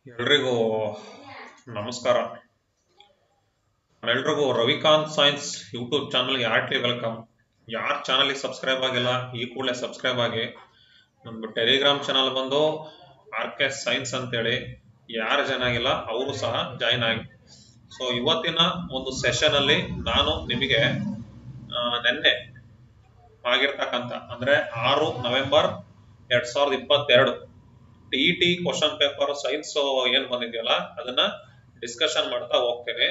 ಎಲ್ರಿಗೂ ನಮಸ್ಕಾರ. ಎಲ್ರಿಗೂ ರವಿಕಾಂತ್ ಸೈನ್ಸ್ ಯೂಟ್ಯೂಬ್ ಚಾನಲ್ಗೆ ಹಾರ್ಟ್ಲಿ ವೆಲ್ಕಮ್. ಯಾರ ಚಾನಲ್ಗೆ ಸಬ್ಸ್ಕ್ರೈಬ್ ಆಗಿಲ್ಲ ಈ ಕೂಡಲೇ ಸಬ್ಸ್ಕ್ರೈಬ್ ಆಗಿ. ನಮ್ದು ಟೆಲಿಗ್ರಾಮ್ ಚಾನಲ್ ಬಂದು RK ಸೈನ್ಸ್ ಅಂತೇಳಿ, ಯಾರು ಜನ ಆಗಿಲ್ಲ ಅವರು ಸಹ ಜಾಯಿನ್ ಆಗಿ. ಸೊ ಇವತ್ತಿನ ಒಂದು ಸೆಷನ್ ಅಲ್ಲಿ ನಾನು ನಿಮಗೆ ನಿನ್ನೆ ಆಗಿರ್ತಕ್ಕಂಥ ಅಂದ್ರೆ 6 November 2022 TET question paper science ಏನ್ ಬಂದಿದೆಯಲ್ಲ ಅದನ್ನ ಡಿಸ್ಕಷನ್ ಮಾಡ್ತಾ ಹೋಗ್ತೇನೆ.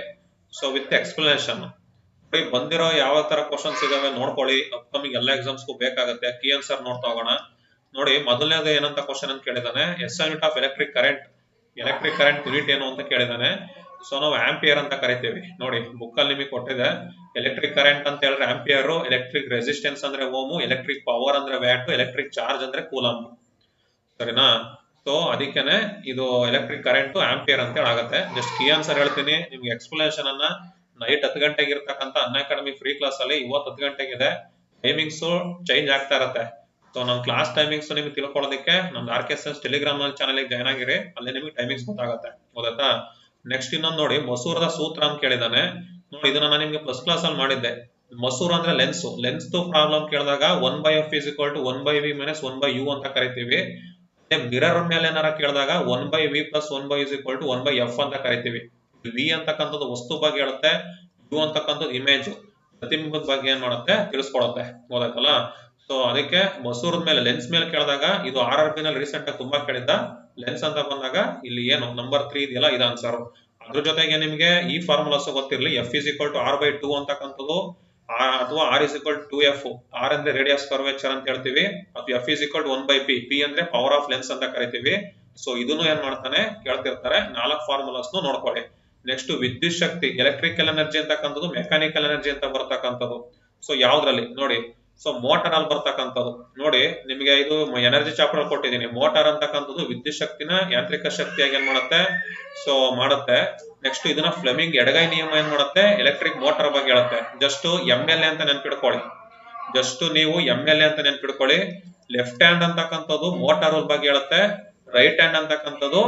ಸೊ ವಿತ್ ಎಕ್ಸ್ಪ್ಲನೇಷನ್ ಬಂದಿರೋ ಯಾವ ತರ ಕ್ವಶನ್ಸ್ ಇದಾವೆ ನೋಡ್ಕೊಳ್ಳಿ. ಅಪ್ಕಮಿಂಗ್ ಎಲ್ಲ ಎಕ್ಸಾಮ್ಸ್ಗೂ ಬೇಕಾಗುತ್ತೆ. ಕೀ ಆನ್ಸರ್ ನೋಡ್ತಾ ಹೋಗೋಣ. ನೋಡಿ, ಮೊದಲನೇದು ಏನಂತ ಕ್ವಶನ್ ಅಂತ ಕೇಳಿದಾನೆ, SI unit of electric current unit ಏನು ಅಂತ ಕೇಳಿದಾನೆ. ಸೊ ನಾವು ಆಂಪಿಯರ್ ಅಂತ ಕರಿತೀವಿ. ನೋಡಿ, ಬುಕ್ ಅಲ್ಲಿ ನಿಮಗೆ ಕೊಟ್ಟಿದೆ. ಎಲೆಕ್ಟ್ರಿಕ್ ಕರೆಂಟ್ ಅಂತ ಹೇಳಿದ್ರೆ ಆಂಪಿಯರ್, ಎಲೆಕ್ಟ್ರಿಕ್ ರೆಸಿಸ್ಟೆನ್ಸ್ ಅಂದ್ರೆ ಓಮು, ಎಲೆಕ್ಟ್ರಿಕ್ ಪವರ್ ಅಂದ್ರೆ ವ್ಯಾಟ್, ಎಲೆಕ್ಟ್ರಿಕ್ ಚಾರ್ಜ್ ಅಂದ್ರೆ ಕೂಲಂಬ್. ಸರಿನಾ? ಸೊ ಅದಕ್ಕೇನೆ ಇದು ಎಲೆಕ್ಟ್ರಿಕ್ ಕರೆಂಟ್ ಆಂಪಿಯರ್ ಅಂತ ಹೇಳಾಗತ್ತೆ. ಜಸ್ಟ್ ಕೀ ಆನ್ಸರ್ ಹೇಳ್ತೀನಿ. ನಿಮ್ಗೆ ಎಕ್ಸ್ಪ್ಲನೇಷನ್ ಅನ್ನ ನೈಟ್ 10 ಗಂಟೆಗೆ ಇರ್ತಕ್ಕಂಥ ಅನ್ಅಕಾಡೆಮಿ ಫ್ರೀ ಕ್ಲಾಸ್ ಅಲ್ಲಿ ಇವತ್ತು 10 ಗಂಟೆಗಿದೆ. ಟೈಮಿಂಗ್ಸ್ ಚೇಂಜ್ ಆಗ್ತಾ ಇರತ್ತೆ. ಸೊ ನಮ್ಮ ಕ್ಲಾಸ್ ಟೈಮಿಂಗ್ಸ್ ನಿಮ್ಗೆ ತಿಳ್ಕೊಳ್ಳೋದಕ್ಕೆ ನಮ್ಮ RK science Telegram channel join ಆಗಿರಿ. ಅಲ್ಲಿ ನಿಮಗೆ ಟೈಮಿಂಗ್ಸ್ ಗೊತ್ತಾಗುತ್ತೆ. ಗೊತ್ತಾ? ನೆಕ್ಸ್ಟ್ ಇನ್ನೊಂದು ನೋಡಿ, ಮಸೂರದ ಸೂತ್ರ ಅಂತ ಕೇಳಿದಾನೆ. ನೋಡಿ, ಇದನ್ನ ನಾನು ನಿಮ್ಗೆ ಫಸ್ಟ್ ಕ್ಲಾಸ್ ಅಲ್ಲಿ ಮಾಡಿದ್ದೆ. ಮಸೂರ ಅಂದ್ರೆ ಲೆನ್ಸ್ ಪ್ರಾಬ್ಲಮ್ ಕೇಳಿದಾಗ 1/f = 1/v - 1/u ಅಂತ ಕರಿತೀವಿ. ಮಿರರ್ ಮೇಲೆ ಏನಾರ ಕೇಳಿದಾಗ 1/v + 1/u = 1/f ಅಂತ ಕರಿತೀವಿ. ವಿ ಅಂತಕ್ಕಂಥದ್ದು ವಸ್ತು ಬಗ್ಗೆ ಹೇಳುತ್ತೆ, ಯು ಅಂತಕ್ಕಂಥದ್ದು ಇಮೇಜ್ ಪ್ರತಿಬಿಂಬದ ಬಗ್ಗೆ ಏನ್ ಮಾಡುತ್ತೆ ತಿಳಿಸ್ಕೊಡುತ್ತೆ. ಗೊತ್ತಾಯ್ತಲ್ಲ? ಸೊ ಅದಕ್ಕೆ ಮಸೂರದ ಮೇಲೆ ಲೆನ್ಸ್ ಮೇಲೆ ಕೇಳಿದಾಗ ಇದು RRB ನಲ್ಲಿ ರೀಸೆಂಟ್ ಆಗಿ ತುಂಬಾ ಕೇಳಿದ್ದ. ಲೆನ್ಸ್ ಅಂತ ಬಂದಾಗ ಇಲ್ಲಿ ಏನು ನಂಬರ್ 3 ಇದೆಯಲ್ಲ ಇದು ಆನ್ಸರ್. ಅದ್ರ ಜೊತೆಗೆ ನಿಮ್ಗೆ ಈ ಫಾರ್ಮುಲಾಸ್ ಗೊತ್ತಿರಲಿ. F = r/2 ಅಂತಕ್ಕಂಥದ್ದು, ಅಥವಾ R = 2f. R ಅಂದ್ರೆ ರೇಡಿಯಸ್ ಕರ್ವೇಚರ್ ಅಂತ ಹೇಳ್ತೀವಿ, ಅಥವಾ F = 1/p. P ಅಂದ್ರೆ ಪವರ್ ಆಫ್ ಲೆನ್ಸ್ ಅಂತ ಕರಿತೀವಿ. ಸೊ ಇದನ್ನು ಏನ್ ಮಾಡ್ತಾನೆ ಕೇಳ್ತಿರ್ತಾರೆ. 4 ಫಾರ್ಮುಲಾಸ್ ನೋಡ್ಕೊಳ್ಳಿ. ನೆಕ್ಸ್ಟ್ ವಿದ್ಯುತ್ ಶಕ್ತಿ, ಎಲೆಕ್ಟ್ರಿಕಲ್ ಎನರ್ಜಿ ಅಂತಕ್ಕಂಥದ್ದು, ಮೆಕ್ಯಾನಿಕಲ್ ಎನರ್ಜಿ ಅಂತ ಬರ್ತಕ್ಕಂಥದ್ದು. ಸೊ ಯಾವ್ದ್ರಲ್ಲಿ ನೋಡಿ, ಸೊ ಮೋಟಾರ್ ಅಲ್ಲಿ ಬರ್ತಕ್ಕಂಥದ್ದು ನೋಡಿ, ನಿಮಗೆ ಇದು ಎನರ್ಜಿ ಚಾಪ್ಟರ್ ಕೊಟ್ಟಿದ್ದೀನಿ. ಮೋಟಾರ್ ಅಂತಕ್ಕಂಥದ್ದು ವಿದ್ಯುತ್ ಶಕ್ತಿನ ಯಾಂತ್ರಿಕ ಶಕ್ತಿಯಾಗಿ ಏನ್ ಮಾಡುತ್ತೆ, ಸೊ ಮಾಡುತ್ತೆ. ನೆಕ್ಸ್ಟ್ ಇದನ್ನ ಫ್ಲೆಮಿಂಗ್ ಎಡಗೈ ನಿಯಮ ಏನ್ ಮಾಡುತ್ತೆ, ಎಲೆಕ್ಟ್ರಿಕ್ ಮೋಟಾರ್ ಬಗ್ಗೆ ಹೇಳುತ್ತೆ. ಜಸ್ಟ್ MLA ಅಂತ ನೆನ್ಪಿಡ್ಕೊಳ್ಳಿ. ಅಂತ ನೆನ್ಪಿಡ್ಕೊಳ್ಳಿ. ಲೆಫ್ಟ್ ಹ್ಯಾಂಡ್ ಅಂತಕ್ಕಂಥದ್ದು ಮೋಟಾರ್ ಬಗ್ಗೆ ಹೇಳುತ್ತೆ. ರೈಟ್ ಹ್ಯಾಂಡ್ ಅಂತಕ್ಕಂಥದ್ದು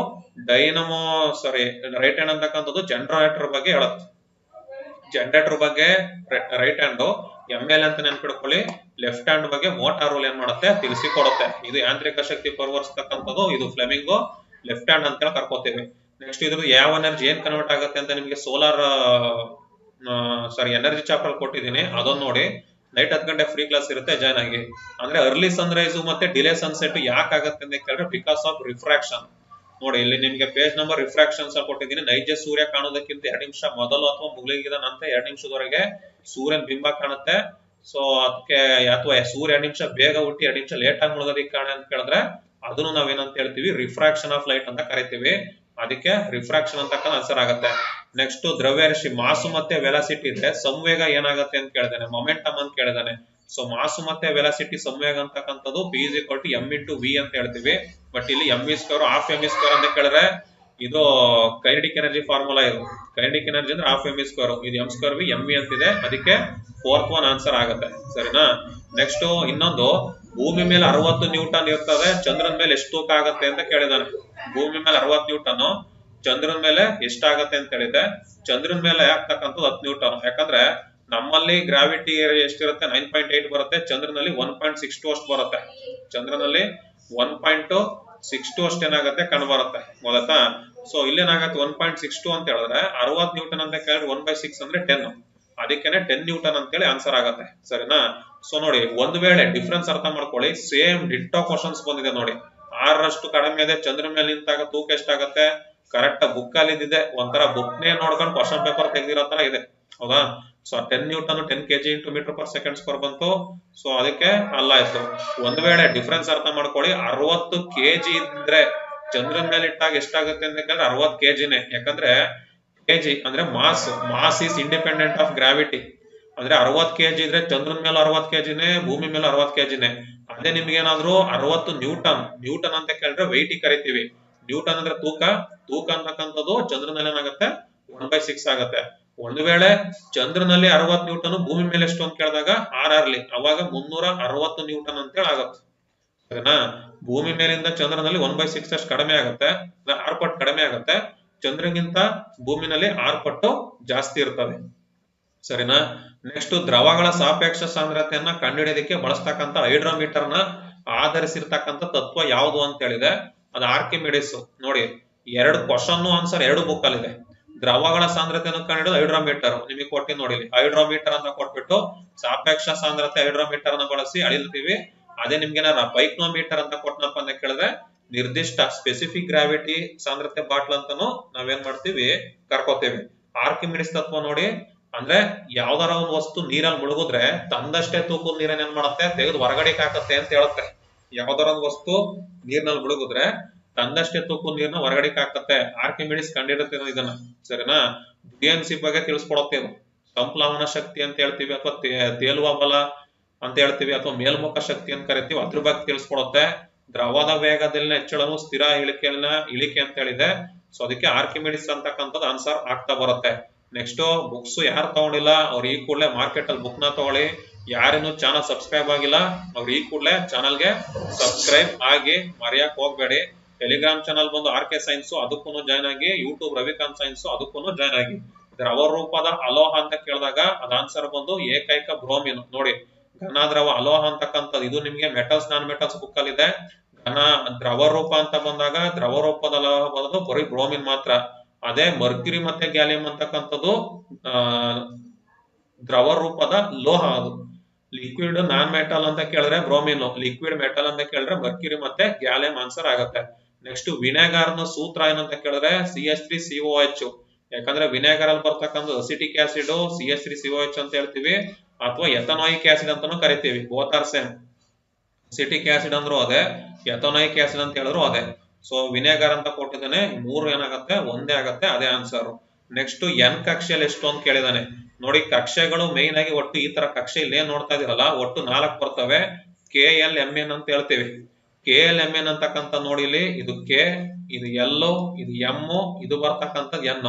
ರೈಟ್ ಹ್ಯಾಂಡ್ ಅಂತಕ್ಕಂಥದ್ದು ಜನರೇಟರ್ ಬಗ್ಗೆ ಹೇಳುತ್ತೆ. ಜನರೇಟರ್ ಬಗ್ಗೆ ರೈಟ್ ಹ್ಯಾಂಡ್ MLA ಅಂತ ನೆನ್ಪಿಡ್ಕೊಳ್ಳಿ. ಲೆಫ್ಟ್ ಹ್ಯಾಂಡ್ ಬಗ್ಗೆ ಮೋಟಾರ್ ಏನ್ ಮಾಡುತ್ತೆ ತಿಳಿಸಿ ಕೊಡುತ್ತೆ. ಇದು ಯಾಂತ್ರಿಕ ಶಕ್ತಿ ಪೂರೈಸ್ತಕ್ಕಂಥದ್ದು, ಇದು ಫ್ಲೆಮಿಂಗು ಲೆಫ್ಟ್ ಹ್ಯಾಂಡ್ ಅಂತ ಕರ್ಕೋತೀವಿ. ನೆಕ್ಸ್ಟ್ ಇದ್ರದ್ದು ಯಾವ ಎನರ್ಜಿ ಏನ್ ಕನ್ವರ್ಟ್ ಆಗುತ್ತೆ ಅಂತ ನಿಮಗೆ ಎನರ್ಜಿ ಚಾಪ್ಟರ್ ಕೊಟ್ಟಿದ್ದೀನಿ. ಅದನ್ನ ನೋಡಿ. ನೈಟ್ 10 ಗಂಟೆ ಫ್ರೀ ಕ್ಲಾಸ್ ಇರುತ್ತೆ, ಜಾಯ್ನ್ ಆಗಿ. ಅಂದ್ರೆ ಅರ್ಲಿ ಸನ್ರೈಸ್ ಮತ್ತೆ ಡಿಲೇ ಸನ್ಸೆಟ್ ಯಾಕೆ ಆಗುತ್ತೆ ಅಂತ ಕೇಳಿದ್ರೆ ಬಿಕಾಸ್ ಆಫ್ ರಿಫ್ರಾಕ್ಷನ್. ನೋಡಿ, ಇಲ್ಲಿ ನಿಮ್ಗೆ ಪೇಜ್ ನಂಬರ್ ರಿಫ್ರಾಕ್ಷನ್ಸ್ ಕೊಟ್ಟಿದ್ದೀನಿ. ನೈಜ ಸೂರ್ಯ ಕಾಣೋದಕ್ಕಿಂತ 2 ನಿಮಿಷ ಮೊದಲು ಅಥವಾ ಮುಗಿದ ನಂತರ 2 ನಿಮಿಷದವರೆಗೆ ಸೂರ್ಯನ ಬಿಂಬ ಕಾಣುತ್ತೆ. ಸೊ ಅದಕ್ಕೆ, ಅಥವಾ ಸೂರ್ಯ 2 ನಿಮಿಷ ಬೇಗ ಹುಟ್ಟಿ 2 ನಿಮಿಷ ಲೇಟ್ ಆಗಿ ಮುಳುಗೋದಕ್ಕೆ ಕಾರಣ ಅಂತ ಕೇಳಿದ್ರೆ ಅದನ್ನು ನಾವೇನಂತ ಹೇಳ್ತೀವಿ, ರಿಫ್ರಾಕ್ಷನ್ ಆಫ್ ಲೈಟ್ ಅಂತ ಕರಿತೀವಿ. ಅದಕ್ಕೆ ರಿಫ್ರಾಕ್ಷನ್ ಅಂತ ಆನ್ಸರ್ ಆಗುತ್ತೆ. ನೆಕ್ಸ್ಟ್ ದ್ರವ್ಯರಾಶಿ ಮಾಸು ಮತ್ತೆ ವೆಲಾಸಿಟಿ ಇದೆ. ಸಂವೇಗ ಏನಾಗುತ್ತೆ ಅಂತ ಕೇಳಿದಾನೆ, ಮೊಮೆಂಟಮ್ ಅಂತ ಕೇಳಿದಾನೆ. ಸೊ ಮಾಸು ಮತ್ತೆ ವೆಲಾಸಿಟಿ ಸಂವೇಗ ಅಂತಕ್ಕಂಥದ್ದು P = m × v ಅಂತ ಹೇಳ್ತೀವಿ. ಬಟ್ ಇಲ್ಲಿ m² ½ m² ಅಂತ ಕೇಳಿದ್ರೆ ಇದು ಕೈನೆಟಿಕ್ ಎನರ್ಜಿ ಫಾರ್ಮುಲಾ. ಇದು ಕೈನೆಟಿಕ್ ಎನರ್ಜಿ ಅಂದ್ರೆ ½ m². ಇದು m²v mv ಅಂತಿದೆ. ಅದಕ್ಕೆ 4th ಒನ್ ಆನ್ಸರ್ ಆಗುತ್ತೆ. ಸರಿನಾ? ನೆಕ್ಸ್ಟ್ ಇನ್ನೊಂದು, ಭೂಮಿ ಮೇಲೆ 60 ನ್ಯೂಟನ್ ಇರ್ತದೆ, ಚಂದ್ರನ ಮೇಲೆ ಎಷ್ಟು ತೂಕ ಆಗುತ್ತೆ ಅಂತ ಕೇಳಿದಾನೆ. ಭೂಮಿ ಮೇಲೆ 60 ನ್ಯೂಟನ್, ಚಂದ್ರನ ಮೇಲೆ ಎಷ್ಟಾಗತ್ತೆ ಅಂತ ಹೇಳಿದೆ. ಚಂದ್ರನ ಮೇಲೆ ಆಗ್ತಕ್ಕಂಥದ್ದು 10 ನ್ಯೂಟನ್. ಯಾಕಂದ್ರೆ ನಮ್ಮಲ್ಲಿ ಗ್ರಾವಿಟಿ ಎಷ್ಟಿರುತ್ತೆ, 9.8 ಬರುತ್ತೆ. ಚಂದ್ರನಲ್ಲಿ 1.62 ಅಷ್ಟು ಬರುತ್ತೆ. ಚಂದ್ರನಲ್ಲಿ 1.62 ಅಷ್ಟು ಏನಾಗುತ್ತೆ ಕಂಡು ಬರುತ್ತೆ. ಗೊತ್ತಾ? ಸೊ ಇಲ್ಲೇನಾಗತ್ತೆ 1.62 ಅಂತ ಹೇಳಿದ್ರೆ 60 ನ್ಯೂಟನ್ ಅಂತ ಕೇಳಿದ್ರೆ 1/6 ಅಂದ್ರೆ 10. ಅದಕ್ಕೇನೆ 10 ನ್ಯೂಟನ್ ಅಂತೇಳಿ ಆನ್ಸರ್ ಆಗತ್ತೆ. ಸರಿನಾ? ಸೊ ನೋಡಿ, ಒಂದ್ ವೇಳೆ ಡಿಫ್ರೆನ್ಸ್ ಅರ್ಥ ಮಾಡ್ಕೊಳ್ಳಿ. ಸೇಮ್ ಡಿಟ್ಟೋ ಕ್ವಶನ್ಸ್ ಬಂದಿದೆ ನೋಡಿ. 6ರಷ್ಟು ಕಡಿಮೆ ಇದೆ, ಚಂದ್ರ ಮೇಲೆ ನಿಂತಾಗ ತೂಕ ಎಷ್ಟಾಗತ್ತೆ ಕರೆಕ್ಟ್ ಬುಕ್ ಅಲ್ಲಿ ಇದ್ದಿದೆ. ಒಂಥರ ಬುಕ್ ನೇ ನೋಡ್ಕೊಂಡು ಕ್ವಶನ್ ಪೇಪರ್ ತೆಗೆದಿರೋ ತರ ಇದೆ. ಹೌದಾ? ಸೊ 10 ನ್ಯೂಟನ್ 10 kg × m/s ಬಂತು. ಸೊ ಅದಕ್ಕೆ ಅಲ್ಲ ಆಯ್ತು. ಒಂದ್ ವೇಳೆ ಡಿಫ್ರೆನ್ಸ್ ಅರ್ಥ ಮಾಡ್ಕೊಳ್ಳಿ. 60 kg ಇದ್ರೆ ಚಂದ್ರನ ಮೇಲೆ ಇಟ್ಟಾಗ ಎಷ್ಟಾಗುತ್ತೆ ಅಂತ ಕೇಳಿದ್ರೆ 60 kgನೇ. ಯಾಕಂದ್ರೆ kg ಅಂದ್ರೆ mass is independent of gravity. ಅಂದ್ರೆ 60 kg ಇದ್ರೆ ಚಂದ್ರನ ಮೇಲೆ 60 kgನೇ, ಭೂಮಿ ಮೇಲೆ 60 kgನೇ. ಅದೇ ನಿಮ್ಗೆ ಏನಾದ್ರು 60 ನ್ಯೂಟನ್ ಅಂತ ಕೇಳಿದ್ರೆ ವೆಯ್ಟ್ ಕರಿತೀವಿ. ನ್ಯೂಟನ್ ಅಂದ್ರೆ ತೂಕ ಅಂತಕ್ಕಂಥದ್ದು ಚಂದ್ರನಲ್ಲಿ ಏನಾಗುತ್ತೆ 1/6 ಆಗುತ್ತೆ. ಒಂದು ವೇಳೆ ಚಂದ್ರನಲ್ಲಿ 60 ನ್ಯೂಟನ್, ಭೂಮಿ ಮೇಲೆ ಎಷ್ಟು ಅಂತ ಕೇಳಿದಾಗ 6 ಅವಾಗ 360 ನ್ಯೂಟನ್ ಅಂತ ಹೇಳಿ ಆಗುತ್ತೆ. ಸರಿನಾ? ಭೂಮಿ ಮೇಲಿಂದ ಚಂದ್ರನಲ್ಲಿ 1/6 ಅಷ್ಟು ಕಡಿಮೆ ಆಗುತ್ತೆ, 6 ಪಟ್ಟು ಕಡಿಮೆ ಆಗುತ್ತೆ. ಚಂದ್ರಗಿಂತ ಭೂಮಿನಲ್ಲಿ 6 ಪಟ್ಟು ಜಾಸ್ತಿ ಇರ್ತದೆ. ಸರಿನಾ? ನೆಕ್ಸ್ಟ್ ದ್ರವಗಳ ಸಾಪೇಕ್ಷ ಸಾಂದ್ರತೆಯನ್ನ ಕಂಡುಹಿಡಿಯೋದಕ್ಕೆ ಬಳಸ್ತಕ್ಕಂಥ ಹೈಡ್ರೋಮೀಟರ್ ನ ಆಧರಿಸಿರ್ತಕ್ಕಂಥ ತತ್ವ ಯಾವುದು ಅಂತ ಹೇಳಿದೆ, ಅದು ಆರ್ಕಿಮಿಡಿಸ್. ನೋಡಿ, 2 ಕ್ವಶನ್ ಆನ್ಸರ್ 2 ಬುಕ್ ಅಲ್ಲಿ ಇದೆ. ದ್ರವಗಳ ಸಾಂದ್ರತೆಯನ್ನು ಕಂಡುಹಿಡಿದು ಹೈಡ್ರೋಮೀಟರ್ ನಿಮಗೆ ಕೊಟ್ಟಿ ನೋಡಿ, ಹೈಡ್ರೋಮೀಟರ್ ಅಂತ ಕೊಟ್ಬಿಟ್ಟು ಸಾಪೇಕ್ಷ ಸಾಂದ್ರತೆ ಹೈಡ್ರೋಮೀಟರ್ ಅನ್ನ ಬಳಸಿ ಅಳಿಲ್ತೀವಿ. ಅದೇ ನಿಮ್ಗೆ ಪೈಕ್ನೋಮೀಟರ್ ಅಂತ ಕೊಟ್ಟನಪ್ಪ ಅಂತ ಕೇಳಿದ್ರೆ ನಿರ್ದಿಷ್ಟ ಸ್ಪೆಸಿಫಿಕ್ ಗ್ರಾವಿಟಿ ಸಾಂದ್ರತೆ ಬಾಟ್ಲ್ ಅಂತಾನು ನಾವೇನ್ ಮಾಡ್ತೀವಿ, ಕರ್ಕೋತೇವೆ. ಆರ್ಕಿಮಿಡಿಸ್ ತತ್ವ ನೋಡಿ, ಅಂದ್ರೆ ಯಾವ್ದಾರ ಒಂದು ವಸ್ತು ನೀರಲ್ಲಿ ಮುಳುಗಿದ್ರೆ ತಂದಷ್ಟೇ ತೂಕದ ನೀರನ್ನ ಏನ್ ಮಾಡುತ್ತೆ, ತೆಗೆದು ಹೊರಗಡೆ ಹಾಕತ್ತೆ ಅಂತ ಹೇಳುತ್ತೆ. ಯಾವ್ದಾರ ಒಂದು ವಸ್ತು ನೀರಿನಲ್ಲಿ ಮುಳುಗಿದ್ರೆ ತಂದಷ್ಟೇ ತೂಕದ ನೀರನ್ನ ಹೊರಗಡೆ ಹಾಕತ್ತೆ. ಆರ್ಕಿಮಿಡಿಸ್ ಕಂಡಿಡುತ್ತೆ ಇದನ್ನ. ಸರಿನಾ? ಬುಯನ್ಸಿ ಬಗ್ಗೆ ತಿಳಿಸ್ಕೊಡುತ್ತೆ. ಇದು ಸಂಪ್ಲವನ ಶಕ್ತಿ ಅಂತ ಹೇಳ್ತೀವಿ, ಅಥವಾ ತೇಲುವ ಬಲ ಅಂತ ಹೇಳ್ತೀವಿ, ಅಥವಾ ಮೇಲ್ಮುಖ ಶಕ್ತಿ ಅಂತ ಕರಿತೀವಿ, ಅದ್ರ ಬಗ್ಗೆ ತಿಳಿಸ್ಕೊಡುತ್ತೆ. ದ್ರವದ ವೇಗದಲ್ಲಿನ ಹೆಚ್ಚಳನು ಸ್ಥಿರ ಇಳಿಕೆ ಅಂತ ಹೇಳಿದೆ. ಸೊ ಅದಕ್ಕೆ ಆರ್ಕಿಮಿಡಿಸ್ ಅಂತಕ್ಕಂಥದ್ದು ಆನ್ಸರ್ ಆಗ್ತಾ ಬರುತ್ತೆ. ನೆಕ್ಸ್ಟ್ ಬುಕ್ಸ್ ಯಾರು ತಗೊಂಡಿಲ್ಲ ಅವ್ರು ಈ ಕೂಡಲೇ ಮಾರ್ಕೆಟ್ ಅಲ್ಲಿ ಬುಕ್ ನ ತಗೊಳ್ಳಿ. ಯಾರೇನು ಚಾನಲ್ ಸಬ್ಸ್ಕ್ರೈಬ್ ಆಗಿಲ್ಲ ಅವ್ರು ಈ ಕೂಡಲೇ ಚಾನಲ್ಗೆ ಸಬ್ಸ್ಕ್ರೈಬ್ ಆಗಿ ಮರೆಯಕ್ ಹೋಗ್ಬೇಡಿ. ಟೆಲಿಗ್ರಾಮ್ ಚಾನಲ್ ಬಂದು RK ಸೈನ್ಸ್, ಅದಕ್ಕೂ ಜಾಯ್ನ್ ಆಗಿ. ಯೂಟ್ಯೂಬ್ ರವಿಕಾಂತ್ ಸೈನ್ಸ್, ಅದಕ್ಕೂ ಜಾಯ್ನ್ ಆಗಿ. ದ್ರವ ರೂಪದ ಅಲೋಹ ಅಂತ ಕೇಳಿದಾಗ ಅದ ಆನ್ಸರ್ ಬಂದು ಏಕೈಕ ಬ್ರೋಮಿನ್. ನೋಡಿ, ಘನ ದ್ರವ ಅಲೋಹ ಅಂತಕ್ಕಂಥದ್ದು ಇದು ನಿಮ್ಗೆ ಮೆಟಲ್ಸ್ ನಾನ್ ಮೆಟಲ್ಸ್ ಬುಕ್ ಅಲ್ಲಿ ಇದೆ. ಘನ ದ್ರವ ರೂಪ ಅಂತ ಬಂದಾಗ ದ್ರವ ರೂಪದ ಅಲೋಹ ಬರೋದು ಬರೀ ಬ್ರೋಮಿನ್ ಮಾತ್ರ. ಅದೇ ಮರ್ಕ್ಯುರಿ ಮತ್ತೆ ಗ್ಯಾಲಿಯಂ ಅಂತಕ್ಕಂಥದ್ದು ದ್ರವ ರೂಪದ ಲೋಹ. ಅದು ಲಿಕ್ವಿಡ್ ನಾನ್ ಮೆಟಲ್ ಅಂತ ಕೇಳಿದ್ರೆ ಬ್ರೋಮಿನ್, ಲಿಕ್ವಿಡ್ ಮೆಟಲ್ ಅಂತ ಕೇಳಿದ್ರೆ ಮರ್ಕ್ಯುರಿ ಮತ್ತೆ ಗ್ಯಾಲಿಯಂ ಆನ್ಸರ್ ಆಗುತ್ತೆ. ನೆಕ್ಸ್ಟ್ ವಿನೆಗಾರ್ ನ ಸೂತ್ರ ಏನಂತ ಕೇಳಿದ್ರೆ CH3COH. ಯಾಕಂದ್ರೆ ವಿನೆಗಾರ್ ಅಲ್ಲಿ ಬರ್ತಕ್ಕಂಥ ಅಸಿಟಿಕ್ ಆಸಿಡ್ CH3COH ಅಂತ ಹೇಳ್ತೀವಿ, ಅಥವಾ ಎಥನಾಯಿಕ್ ಆಸಿಡ್ ಅಂತಾನು ಕರಿತೀವಿ. Both are same. Acetic acid ಅಂದ್ರೂ ಅದೇ, ಎಥನಾಯಿಕ್ ಆಸಿಡ್ ಅಂತ ಹೇಳಿದ್ರು ಅದೇ. ಸೊ ವಿನೆಗಾರ್ ಅಂತ ಕೊಟ್ಟಿದ್ದಾನೆ, 3 ಏನಾಗುತ್ತೆ, ಒಂದೇ ಆಗತ್ತೆ, ಅದೇ ಆನ್ಸರ್. ನೆಕ್ಸ್ಟ್ N ಕಕ್ಷೆಯಲ್ಲಿ ಎಷ್ಟು ಅಂತ ಕೇಳಿದಾನೆ. ನೋಡಿ, ಕಕ್ಷೆಗಳು ಮೈನ್ ಆಗಿ ಒಟ್ಟು ಈ ತರ ಕಕ್ಷೆ ಇಲ್ಲಿ ಏನ್ ನೋಡ್ತಾ ಇದೀರಲ್ಲ, ಒಟ್ಟು 4 ಬರ್ತವೆ. KLMN ಅಂತ ಹೇಳ್ತೀವಿ. KLMN ಅಂತಕ್ಕಂಥ ನೋಡಿ ಇಲ್ಲಿ, ಇದು K, ಇದು L, ಇದು M, ಇದು ಬರ್ತಕ್ಕಂಥದ್ದು N.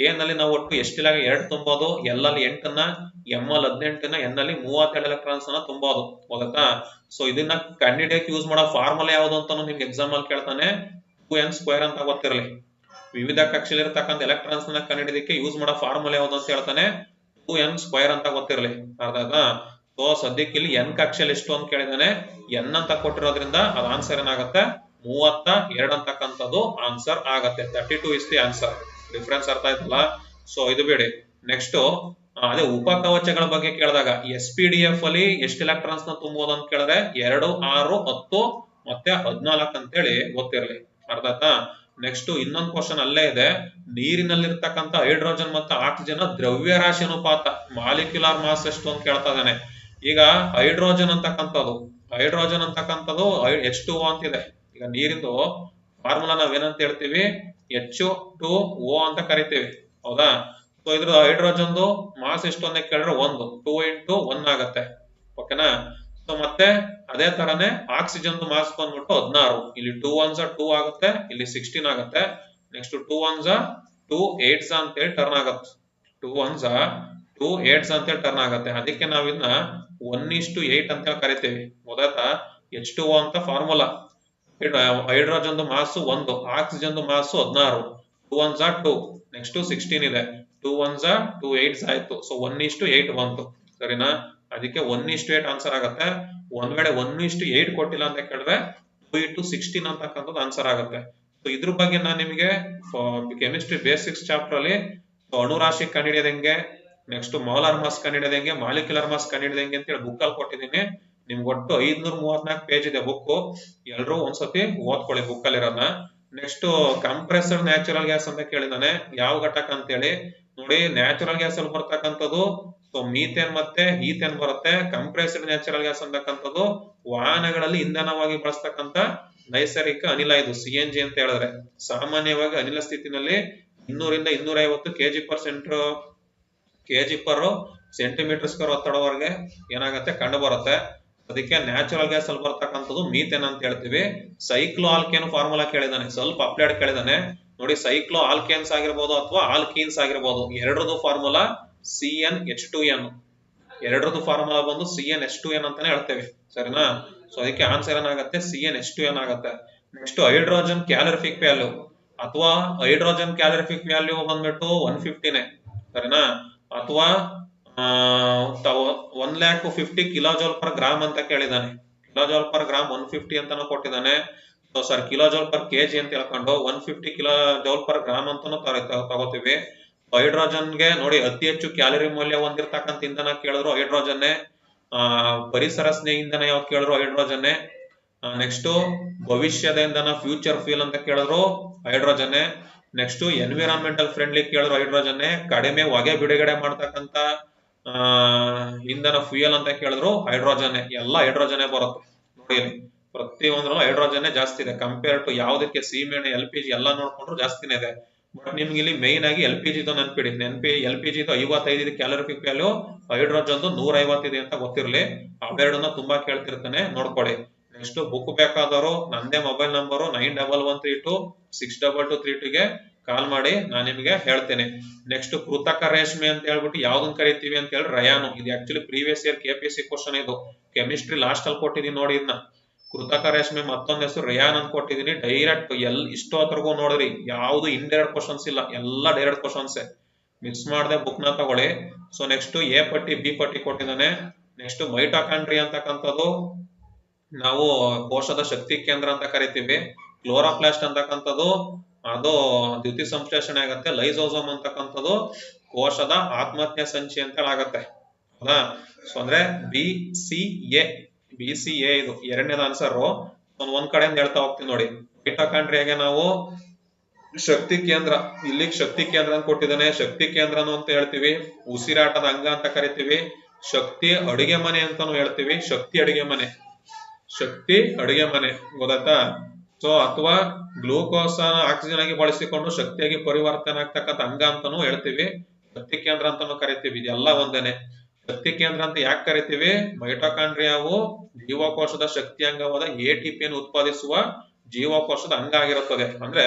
K ನಲ್ಲಿ ನಾವು ಒಟ್ಟು ಎಷ್ಟಿಲ್ಲ 2 ತುಂಬೋದು, L ಅಲ್ಲಿ 8ನ್ನ, M ಅಲ್ಲಿ 18ನ್ನ, N ಅಲ್ಲಿ 32 ಎಲೆಕ್ಟ್ರಾನ್ಸ್ ಅನ್ನ ತುಂಬೋದು. ಹೋಗತ್ತಾ? ಸೊ ಇದನ್ನ ಕಂಡುಹಿಡಿಯಕ್ಕೆ ಯೂಸ್ ಮಾಡೋ ಫಾರ್ಮುಲಾ ಯಾವುದು ಅಂತಾನು ನಿಮ್ಗೆ ಎಕ್ಸಾಮ್ ಅಲ್ಲಿ ಕೇಳ್ತಾನೆ. 2n² ಅಂತ ಗೊತ್ತಿರಲಿ. ವಿವಿಧ ಕಕ್ಷೆಯಲ್ಲಿ ಇರತಕ್ಕಂಥ ಎಲೆಕ್ಟ್ರಾನ್ಸ್ ನ ಕಂಡುಹಿಡಿಯಕ್ಕೆ ಯೂಸ್ ಮಾಡೋ ಫಾರ್ಮುಲಾ ಯಾವುದು ಅಂತ ಹೇಳ್ತಾನೆ, 2n² ಅಂತ ಗೊತ್ತಿರಲಿ. ಅರ್ಥ ಆಯ್ತಾ? ಸೊ ಸದ್ಯಕ್ಕೆ ಇಲ್ಲಿ N ಕಕ್ಷೆಯಲ್ಲಿ ಎಷ್ಟು ಅಂತ ಕೇಳಿದಾನೆ, N ಅಂತ ಕೊಟ್ಟಿರೋದ್ರಿಂದ ಅದ ಆನ್ಸರ್ ಏನಾಗುತ್ತೆ, 32 ಅಂತಕ್ಕಂಥದ್ದು ಆನ್ಸರ್ ಆಗತ್ತೆ. 32 ಇಸ್ ದಿ ಆನ್ಸರ್. ಡಿಫ್ರೆನ್ಸ್ ಅರ್ಥ ಆಯ್ತಲ್ಲ? ಸೊ ಇದು ಬೇಡಿ. ನೆಕ್ಸ್ಟ್ ಅದೇ ಉಪಕವಚಗಳ ಬಗ್ಗೆ ಕೇಳಿದಾಗ SPDF ಅಲ್ಲಿ ಎಷ್ಟು ಎಲೆಕ್ಟ್ರಾನ್ಸ್ ನ ತುಂಬಬಹುದು ಅಂತ ಕೇಳಿದ್ರೆ 2, 6, 10 ಮತ್ತೆ 14 ಅಂತೇಳಿ ಗೊತ್ತಿರಲಿ. ಅರ್ಥ ಆಯ್ತಾ? ನೆಕ್ಸ್ಟ್ ಇನ್ನೊಂದು ಕ್ವಶನ್ ಅಲ್ಲೇ ಇದೆ, ನೀರಿನಲ್ಲಿರ್ತಕ್ಕಂಥ ಹೈಡ್ರೋಜನ್ ಮತ್ತು ಆಕ್ಸಿಜನ್ ದ್ರವ್ಯರಾಶಿ ಅನುಪಾತ ಮಾಲಿಕ್ಯುಲರ್ ಮಾಸ್ ಎಷ್ಟು ಅಂತ ಕೇಳ್ತಾ ಇದ್ದಾನೆ. ಈಗ ಹೈಡ್ರೋಜನ್ ಅಂತಕ್ಕಂಥದ್ದು H2O ಅಂತಿದೆ. ಈಗ ನೀರಿಂದು ಫಾರ್ಮುಲಾ ನಾವೇನಂತ ಹೇಳ್ತೀವಿ, H2O ಅಂತ ಕರಿತೀವಿ. ಹೌದಾ? ಸೊ ಇದ್ರ ಹೈಡ್ರೋಜನ್ದು ಮಾಸ್ ಎಷ್ಟು ಅಂತ ಕೇಳಿದ್ರೆ 1, 2 × 1 ಆಗತ್ತೆ. ಓಕೆನಾ? ಸೊ ಮತ್ತೆ ಅದೇ ತರನೇ ಆಕ್ಸಿಜನ್ ಮಾಸ್ ಬಂದ್ಬಿಟ್ಟು 16. ಇಲ್ಲಿ 2 1s 2 ಆಗುತ್ತೆ, ಇಲ್ಲಿ 16 ಆಗುತ್ತೆ. ನೆಕ್ಸ್ಟ್ 2 1s 2 8s ಅಂತ ಹೇಳಿ ಟರ್ನ್ ಆಗುತ್ತೆ. 2 1s 2 8s ಅಂತ ಹೇಳಿ ಟರ್ನ್ ಆಗುತ್ತೆ. ಅದಕ್ಕೆ ನಾವ್ ಇದನ್ನ 1:8 ಅಂತ ಹೇಳಿ ಕರಿತೀವಿ. ಗೊತ್ತಾಯ್ತಾ? H2O ಅಂತ formula. Hydrogen mass 1, oxygen mass 16. 2 1s 2, next 16 ಇದೆ. 2 1s 2 8s ಆಯ್ತು. ಸೊ 1:8 ಬಂತು. ಸರಿನಾ? ಅದಕ್ಕೆ 1:8 ಆನ್ಸರ್ ಆಗತ್ತೆ. ಒಂದ್ ವೇಳೆ 1:8 ಕೊಟ್ಟಿಲ್ಲ ಅಂತ ಕೇಳಿದ್ರೆ 2:16 ಅಂತಕ್ಕಂಥದ್ದು ಆನ್ಸರ್ ಆಗುತ್ತೆ. ಸೊ ಇದ್ರ ಬಗ್ಗೆ ನಾನು ನಿಮಗೆ ಕೆಮಿಸ್ಟ್ರಿ ಬೇಸಿಕ್ಸ್ ಚಾಪ್ಟರ್ ಅಲ್ಲಿ ಅಣುರಾಶಿ ಕಂಡುಹಿಡಿಯೋದು ಹೆಂಗೆ, ನೆಕ್ಸ್ಟ್ ಮೋಲಾರ್ ಮಾಸ್ ಕಂಡುಹಿಡಿಯೋದು ಹೆಂಗೆ, ಮಾಲಿಕ್ಯುಲರ್ ಮಾಸ್ ಕಂಡುಹಿಡಿಯೋದು ಹೆಂಗೆ ಅಂತ ಹೇಳಿ ಬುಕ್ ಅಲ್ಲಿ ಕೊಟ್ಟಿದ್ದೀನಿ. ನಿಮ್ಗೆ ಒಟ್ಟು 534 ಪೇಜ್ ಇದೆ ಬುಕ್. ಎಲ್ಲರೂ ಒಂದ್ಸತಿ ಓದ್ಕೊಳ್ಳಿ ಬುಕ್ ಅಲ್ಲಿ ಇರೋದನ್ನ. ನೆಕ್ಸ್ಟ್ ಕಂಪ್ರೆಸರ್ ನ್ಯಾಚುರಲ್ ಗ್ಯಾಸ್ ಅಂತ ಕೇಳಿದಾನೆ, ಯಾವ ಘಟಕ ಅಂತ ಹೇಳಿ. ನೋಡಿ, ನ್ಯಾಚುರಲ್ ಗ್ಯಾಸ್ ಅಲ್ಲಿ ಬರ್ತಕ್ಕಂಥದ್ದು ಸೊ ಮೀಥೇನ್ ಮತ್ತೆ ಈಥೇನ್ ಬರುತ್ತೆ. ಕಂಪ್ರೆಸ್ಡ್ ನ್ಯಾಚುರಲ್ ಗ್ಯಾಸ್ ಅಂತಕ್ಕಂಥದ್ದು ವಾಹನಗಳಲ್ಲಿ ಇಂಧನವಾಗಿ ಬಳಸ್ತಕ್ಕಂಥ ನೈಸರ್ಗಿಕ ಅನಿಲ. ಇದು CNG ಅಂತ ಹೇಳಿದ್ರೆ ಸಾಮಾನ್ಯವಾಗಿ ಅನಿಲ ಸ್ಥಿತಿನಲ್ಲಿ 200 ರಿಂದ 250 kg/cm² ಒತ್ತಡವರೆಗೆ ಏನಾಗುತ್ತೆ, ಕಂಡು ಬರುತ್ತೆ. ಅದಕ್ಕೆ ನ್ಯಾಚುರಲ್ ಗ್ಯಾಸ್ ಅಲ್ಲಿ ಬರ್ತಕ್ಕಂಥದ್ದು ಮೀಥೇನ್ ಅಂತ ಹೇಳ್ತೀವಿ. ಸೈಕ್ಲೋ ಆಲ್ಕೇನ್ ಫಾರ್ಮುಲಾ ಕೇಳಿದಾನೆ, ಸ್ವಲ್ಪ ಅಪ್ಲೈಡ್ ಕೇಳಿದಾನೆ. ನೋಡಿ, ಸೈಕ್ಲೋ ಆಲ್ಕೇನ್ಸ್ ಆಗಿರ್ಬೋದು ಅಥವಾ ಆಲ್ಕೀನ್ಸ್ ಆಗಿರ್ಬೋದು, ಎರಡರದು ಫಾರ್ಮುಲಾ CnH2n. ಎರಡರದು ಫಾರ್ಮುಲಾ ಬಂದು CnH2n ಅಂತಾನೆ ಹೇಳ್ತೇವೆ. ಸರಿನಾ? ಸೊ ಅದಕ್ಕೆ ಆನ್ಸರ್ ಏನಾಗುತ್ತೆ CnH2 ಏನಾಗುತ್ತೆ. ನೆಕ್ಸ್ಟ್ ಹೈಡ್ರೋಜನ್ ಕ್ಯಾಲರಿಫಿಕ್ ವ್ಯಾಲ್ಯೂ ಅಥವಾ ಹೈಡ್ರೋಜನ್ ಕ್ಯಾಲರಿಫಿಕ್ ವ್ಯಾಲ್ಯೂ ಬಂದ್ಬಿಟ್ಟು 150ನೇ ಸರಿನಾ, ಅಥವಾ 150 ಕಿಲೋಜೌಲ್ ಪರ್ ಗ್ರಾಮ್ ಅಂತ ಕೇಳಿದಾನೆ. ಕಿಲೋಜೌಲ್ ಪರ್ ಗ್ರಾಮ್ 150 ಅಂತಾನು ಕೊಟ್ಟಿದ್ದಾನೆ. So sir kilojoule per KG ಅಂತ ಹೇಳ್ಕೊಂಡು 150 ಕಿಲೋಜೌಲ್ ಪರ್ ಗ್ರಾಮ್ ಅಂತಾನು ತಗೋತೀವಿ. ಹೈಡ್ರೋಜನ್ಗೆ ನೋಡಿ ಅತಿ ಹೆಚ್ಚು ಕ್ಯಾಲರಿ ಮೌಲ್ಯ ಹೊಂದಿರತಕ್ಕಂತ ಇಂಧನ ಕೇಳಿದ್ರು ಹೈಡ್ರೋಜನ್ನೇ. ಪರಿಸರ ಸ್ನೇಹಿ ಇಂಧನ ಯಾವ್ದು ಕೇಳಿದ್ರು ಹೈಡ್ರೋಜನ್ನೇ. ನೆಕ್ಸ್ಟ್ ಭವಿಷ್ಯದ ಇಂಧನ ಫ್ಯೂಚರ್ ಫ್ಯೂಲ್ ಅಂತ ಕೇಳಿದ್ರು ಹೈಡ್ರೋಜನ್ನೇ. ನೆಕ್ಸ್ಟ್ ಎನ್ವಿರಾನ್ಮೆಂಟಲ್ ಫ್ರೆಂಡ್ಲಿ ಕೇಳಿದ್ರು ಹೈಡ್ರೋಜನ್ನೇ. ಕಡಿಮೆ ಹೊಗೆ ಬಿಡುಗಡೆ ಮಾಡ್ತಕ್ಕಂತ ಇಂಧನ ಫ್ಯೂಯಲ್ ಅಂತ ಕೇಳಿದ್ರು ಹೈಡ್ರೋಜನ್ನೇ. ಎಲ್ಲ ಹೈಡ್ರೋಜನ್ನೇ ಬರುತ್ತೆ ನೋಡಿ, ಪ್ರತಿಯೊಂದ್ರಲ್ಲೂ ಹೈಡ್ರೋಜನ್ನೇ ಜಾಸ್ತಿ ಇದೆ ಕಂಪೇರ್ ಟು ಯಾವುದಕ್ಕೆ ಸೀಮೆಎಣ್ಣೆ LPG ಎಲ್ಲ ನೋಡ್ಕೊಂಡ್ರು ಜಾಸ್ತಿನೇ ಇದೆ. ಬಟ್ ನಿಮ್ಗೆ ಇಲ್ಲಿ ಮೈನ್ ಆಗಿ LPG ನೆನ್ಪಿಡಿ. LPG 55 calorific value, hydrogen 150 ಇದೆ ಅಂತ ಗೊತ್ತಿರಲಿ. ಅವೆರಡನ್ನ ತುಂಬಾ ಕೇಳ್ತಿರ್ತಾನೆ, ನೋಡ್ಕೊಳ್ಳಿ. ನೆಕ್ಸ್ಟ್ ಬುಕ್ ಬೇಕಾದವರು ನಂದೇ ಮೊಬೈಲ್ ನಂಬರು 9132262232ಗೆ ಕಾಲ್ ಮಾಡಿ ನಾನು ನಿಮಗೆ ಹೇಳ್ತೇನೆ. ನೆಕ್ಸ್ಟ್ ಕೃತಕ ರೇಷ್ಮೆ ಅಂತ ಹೇಳ್ಬಿಟ್ಟು ಯಾವ್ದನ್ನ ಕರಿತೀವಿ ಅಂತ ಹೇಳಿ ರಯಾನು. ಇದು actually previous year KPSC question, ಇದು ಕೆಮಿಸ್ಟ್ರಿ ಲಾಸ್ಟ್ ಅಲ್ಲಿ ಕೊಟ್ಟಿದೀನಿ ನೋಡಿ. ಇದನ್ನ ಕೃತಕ ರೇಷ್ಮೆ ಮತ್ತೊಂದ್ ಹೆಸರು ರೇಯಾನ್ ಅಂತ ಕೊಟ್ಟಿದೀನಿ. ಡೈರೆಕ್ಟ್ ಇಷ್ಟೊತ್ತರೆಗೂ ನೋಡ್ರಿ ಯಾವ್ದು ಇಂಡೈರೆಕ್ಟ್ ಕ್ವಶನ್ಸ್ ಇಲ್ಲ, ಎಲ್ಲ ಡೈರೆಕ್ಟ್ ಕ್ವಶನ್ಸ್. ಮಿಕ್ಸ್ ಮಾಡದೆ ಬುಕ್ ನ ತಗೊಳ್ಳಿ. ಸೊ ನೆಕ್ಸ್ಟ್ A ಪಟ್ಟಿ B ಪಟ್ಟಿ ಕೊಟ್ಟಿದ್ದಾನೆ. ನೆಕ್ಸ್ಟ್ ಮೈಟೋಕಾಂಡ್ರಿ ಅಂತಕ್ಕಂಥದ್ದು ನಾವು ಕೋಶದ ಶಕ್ತಿ ಕೇಂದ್ರ ಅಂತ ಕರಿತೀವಿ. ಕ್ಲೋರೋಪ್ಲಾಸ್ಟ್ ಅಂತಕ್ಕಂಥದ್ದು ಅದು ದ್ಯುತಿ ಸಂಶ್ಲೇಷಣೆ ಆಗತ್ತೆ. ಲೈಸೋಸೋಮ್ ಅಂತಕ್ಕಂಥದ್ದು ಕೋಶದ ಆತ್ಮಹತ್ಯೆ ಸಂಚಿ ಅಂತ ಆಗತ್ತೆ, ಹೌದಾ. ಸೊ ಅಂದ್ರೆ BCA ಇದು ಎರಡನೇದ ಆನ್ಸರ್. ಒಂದ್ ಕಡೆಯಿಂದ ಹೇಳ್ತಾ ಹೋಗ್ತೀನಿ ನೋಡಿ. ಮೈಟೋಕಾಂಡ್ರಿಯಾಗೆ ನಾವು ಶಕ್ತಿ ಕೇಂದ್ರ, ಇಲ್ಲಿಗೆ ಶಕ್ತಿ ಕೇಂದ್ರ ಅಂತ ಕೊಟ್ಟಿದ್ದಾನೆ. ಶಕ್ತಿ ಕೇಂದ್ರನು ಅಂತ ಹೇಳ್ತೀವಿ, ಉಸಿರಾಟದ ಅಂಗ ಅಂತ ಕರಿತೀವಿ, ಶಕ್ತಿ ಅಡುಗೆ ಮನೆ ಅಂತಾನು ಹೇಳ್ತೀವಿ. ಶಕ್ತಿ ಅಡುಗೆ ಮನೆ ಗೊತ್ತಾಯ್ತಾ. ಸೊ ಅಥವಾ ಗ್ಲೂಕೋಸ್ ಆಕ್ಸಿಜನ್ ಆಗಿ ಬಳಸಿಕೊಂಡು ಶಕ್ತಿಯಾಗಿ ಪರಿವರ್ತನೆ ಆಗ್ತಕ್ಕಂಥ ಅಂಗ ಅಂತಾನು ಹೇಳ್ತೀವಿ, ಶಕ್ತಿ ಕೇಂದ್ರ ಅಂತಾನು ಕರಿತೀವಿ. ಇದೆಲ್ಲ ಒಂದೇನೆ. ಶಕ್ತಿ ಕೇಂದ್ರ ಅಂತ ಯಾಕೆ ಕರಿತೀವಿ? ಮೈಟೋಕಾಂಡ್ರಿಯಾವು ಜೀವಕೋಶದ ಶಕ್ತಿ ಅಂಗವಾದ ATP ಯನ್ನು ಉತ್ಪಾದಿಸುವ ಜೀವಕೋಶದ ಅಂಗ ಆಗಿರುತ್ತದೆ. ಅಂದ್ರೆ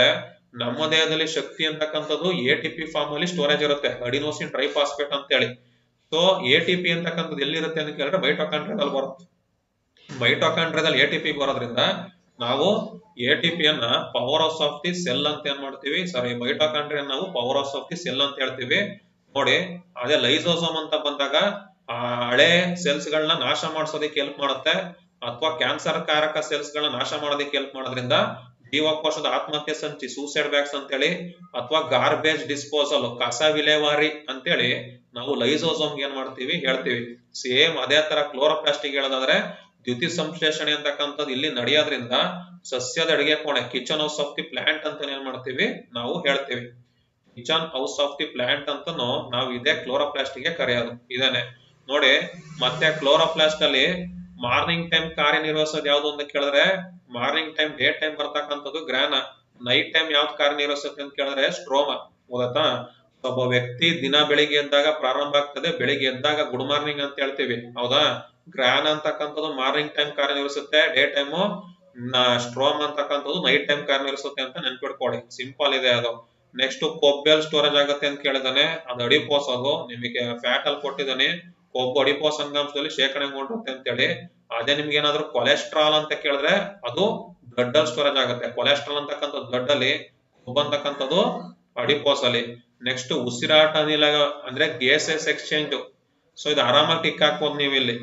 ನಮ್ಮ ದೇಹದಲ್ಲಿ ಶಕ್ತಿ ಅಂತಕ್ಕಂಥದ್ದು ATP ಫಾರ್ಮ್ ಅಲ್ಲಿ ಸ್ಟೋರೇಜ್ ಇರುತ್ತೆ, ಅಡಿನೋಸಿನ್ ಟ್ರೈಫಾಸ್ಫೇಟ್ ಅಂತ ಹೇಳಿ. ಸೊ ATP ಅಂತಕ್ಕಂಥದ್ದು ಎಲ್ಲಿರುತ್ತೆ ಅಂತ ಕೇಳಿದ್ರೆ ಮೈಟೋಕಾಂಡ್ರಿಯಾದಲ್ಲಿ ಬರುತ್ತೆ. ಮೈಟೋಕಾಂಡ್ರಿಯಾದಲ್ಲಿ ATP ಬರೋದ್ರಿಂದ ನಾವು ATP ಅನ್ನ power house of the cell ಅಂತ ಏನ್ ಮಾಡ್ತೀವಿ, ಮೈಟೋಕಾಂಡ್ರಿಯಾ ನಾವು power house of the cell ಅಂತ ಹೇಳ್ತೀವಿ ನೋಡಿ. ಅದೇ ಲೈಸೋಸೋಮ್ ಅಂತ ಬಂದಾಗ ಹಳೆ ಸೆಲ್ಸ್ ಗಳನ್ನ ನಾಶ ಮಾಡಿಸೋದಕ್ಕೆ ಹೆಲ್ಪ್ ಮಾಡುತ್ತೆ, ಅಥವಾ ಕ್ಯಾನ್ಸರ್ ಕಾರಕ ಸೆಲ್ಸ್ ಗಳನ್ನ ನಾಶ ಮಾಡೋದಕ್ಕೆ ಹೆಲ್ಪ್ ಮಾಡೋದ್ರಿಂದ ಜೀವಕೋಶದ ಆತ್ಮಹತ್ಯೆ ಸಂಚಿ ಸೂಸೈಡ್ ಬ್ಯಾಗ್ಸ್ ಅಂತೇಳಿ, ಅಥವಾ ಗಾರ್ಬೇಜ್ ಡಿಸ್ಪೋಸಲ್ ಕಸ ವಿಲೇವಾರಿ ಅಂತೇಳಿ ನಾವು ಲೈಸೋಸೋಮ್ ಏನ್ ಮಾಡ್ತೀವಿ ಹೇಳ್ತೀವಿ. ಸೇಮ್ ಅದೇ ತರ ಕ್ಲೋರೋಪ್ಲಾಸ್ಟಿಕ್ ಹೇಳೋದಾದ್ರೆ ದ್ಯುತಿ ಸಂಶ್ಲೇಷಣೆ ಅಂತಕ್ಕಂಥದ್ದು ಇಲ್ಲಿ ನಡೆಯೋದ್ರಿಂದ ಸಸ್ಯದ ಅಡಿಗೆ ಕೋಣೆ kitchen house of the plant ಅಂತ ಏನ್ ಮಾಡ್ತೀವಿ ನಾವು ಹೇಳ್ತೀವಿ. Kitchen house of the plant ಅಂತಾನು ನಾವು ಇದೇ ಕ್ಲೋರೋಪ್ಲಾಸ್ಟಿಕ್ ಗೆ ಕರೆಯೋದು ಇದೇನೆ ನೋಡಿ. ಮತ್ತೆ ಕ್ಲೋರೋಪ್ಲಾಸ್ಟ್ ಅಲ್ಲಿ ಮಾರ್ನಿಂಗ್ ಟೈಮ್ ಕಾರ್ಯನಿರ್ವಹಿಸೋದು ಯಾವ್ದು ಅಂತ ಕೇಳಿದ್ರೆ ಮಾರ್ನಿಂಗ್ ಟೈಮ್, ಡೇ ಟೈಮ್ ಬರ್ತಕ್ಕಂಥದ್ದು ಗ್ರಾನ, ನೈಟ್ ಟೈಮ್ ಯಾವ್ದು ಕಾರ್ಯನಿರ್ವಹಿಸುತ್ತೆ ಅಂತ ಕೇಳಿದ್ರೆ ಸ್ಟ್ರೋಮಾ, ಗೊತ್ತಾ. ಒಬ್ಬ ವ್ಯಕ್ತಿ ದಿನ ಬೆಳಿಗ್ಗೆ ಎದ್ದಾಗ ಪ್ರಾರಂಭ ಆಗ್ತದೆ, ಬೆಳಿಗ್ಗೆ ಎದ್ದಾಗ ಗುಡ್ ಮಾರ್ನಿಂಗ್ ಅಂತ ಹೇಳ್ತೀವಿ, ಹೌದಾ. ಗ್ರಾನ್ ಅಂತಕ್ಕಂಥದ್ದು ಮಾರ್ನಿಂಗ್ ಟೈಮ್ ಕಾರ್ಯನಿರ್ವಹಿಸುತ್ತೆ, ಡೇ ಟೈಮು ಸ್ಟ್ರೋಮ್ ಅಂತಕ್ಕಂಥದ್ದು ನೈಟ್ ಟೈಮ್ ಕಾರ್ಯನಿರ್ವಹಿಸುತ್ತೆ ಅಂತ ನೆನ್ಪಿಡ್ಕೊಳ್ಳಿ. ಸಿಂಪಲ್ ಇದೆ ಅದು. ನೆಕ್ಸ್ಟ್ ಕೊಬ್ಬೆಲ್ ಸ್ಟೋರೇಜ್ ಆಗುತ್ತೆ ಅಂತ ಕೇಳಿದಾನೆ, ಅದು ಅಡಿಪೋಸ್. ಅದು ನಿಮಗೆ ಫ್ಯಾಟ್ ಅಲ್ಲಿ ಕೊಟ್ಟಿದ್ದಾನೆ, ಕೊಬ್ಬು ಅಡಿಪೋಸ್ ಅಂಗಾಂಶದಲ್ಲಿ ಶೇಖರಣೆಗೊಂಡಿರುತ್ತೆ ಅಂತೇಳಿ. ಅದೇ ನಿಮ್ಗೆ ಏನಾದ್ರು ಕೊಲೆಸ್ಟ್ರಾಲ್ ಅಂತ ಕೇಳಿದ್ರೆ ಅದು ಬ್ಲಡ್ ಅಲ್ಲಿ ಸ್ಟೋರೇಜ್ ಆಗುತ್ತೆ. ಕೊಲೆಸ್ಟ್ರಾಲ್ ಅಂತಕ್ಕಂಥದ್ದು ಬ್ಲಡ್ ಅಲ್ಲಿ, ಕೊಬ್ಬು ಅಂತಕ್ಕಂಥದ್ದು ಅಡಿಪೋಸ್ ಅಲ್ಲಿ. ನೆಕ್ಸ್ಟ್ ಉಸಿರಾಟ ಅನಿಲ ಅಂದ್ರೆ ಗ್ಯಾಸಸ್ ಎಕ್ಸ್ಚೇಂಜ್. ಸೊ ಇದು ಆರಾಮಾಗಿ ಟಿಕ್ ಹಾಕ್ಬೋದು ನೀವು ಇಲ್ಲಿ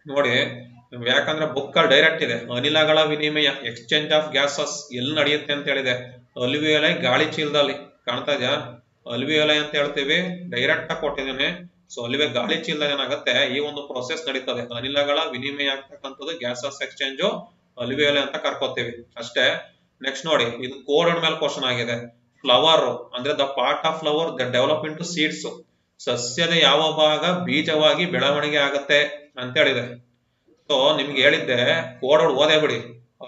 ನೋಡಿ, ಯಾಕಂದ್ರೆ ಬುಕ್ ಅಲ್ಲಿ ಡೈರೆಕ್ಟ್ ಇದೆ. ಅನಿಲಗಳ ವಿನಿಮಯ ಎಕ್ಸ್ಚೇಂಜ್ ಆಫ್ ಗ್ಯಾಸಸ್ ಎಲ್ಲಿ ನಡೆಯುತ್ತೆ ಅಂತ ಹೇಳಿದೆ, ಅಲ್ವಿಯೋಲೈ ಗಾಳಿ ಚೀಲದಲ್ಲಿ ಕಾಣ್ತಾ ಇದೆಯಾ, ಅಲ್ವಿಯೋಲೈ ಅಂತ ಹೇಳ್ತೀವಿ, ಡೈರೆಕ್ಟ್ ಆಗಿ ಕೊಟ್ಟಿದ್ದೇನೆ. ಸೊ ಅಲ್ಲಿವೆ ಗಾಳಿ ಚೀಲದಲ್ಲಿ ಏನಾಗುತ್ತೆ ಈ ಒಂದು ಪ್ರೊಸೆಸ್ ನಡೀತದೆ, ಅನಿಲಗಳ ವಿನಿಮಯ ಆಗ್ತಕ್ಕಂಥದ್ದು ಗ್ಯಾಸಸ್ ಎಕ್ಸ್ಚೇಂಜ್ ಅಲ್ವಿಯೋಲೈ ಅಂತ ಕರ್ಕೋತೀವಿ ಅಷ್ಟೇ. ನೆಕ್ಸ್ಟ್ ನೋಡಿ, ಇದು ಕೋಡ್ ಮೇಲೆ ಕ್ವಶನ್ ಆಗಿದೆ. ಫ್ಲವರ್ ಅಂದ್ರೆ the part of flower the develop into seeds, ಸಸ್ಯದ ಯಾವ ಭಾಗ ಬೀಜವಾಗಿ ಬೆಳವಣಿಗೆ ಆಗತ್ತೆ ಅಂತ ಹೇಳಿದೆ. ಸೊ ನಿಮ್ಗೆ ಹೇಳಿದ್ದೆ ಕೋಡ್ ಓದೇ ಬಿಡಿ.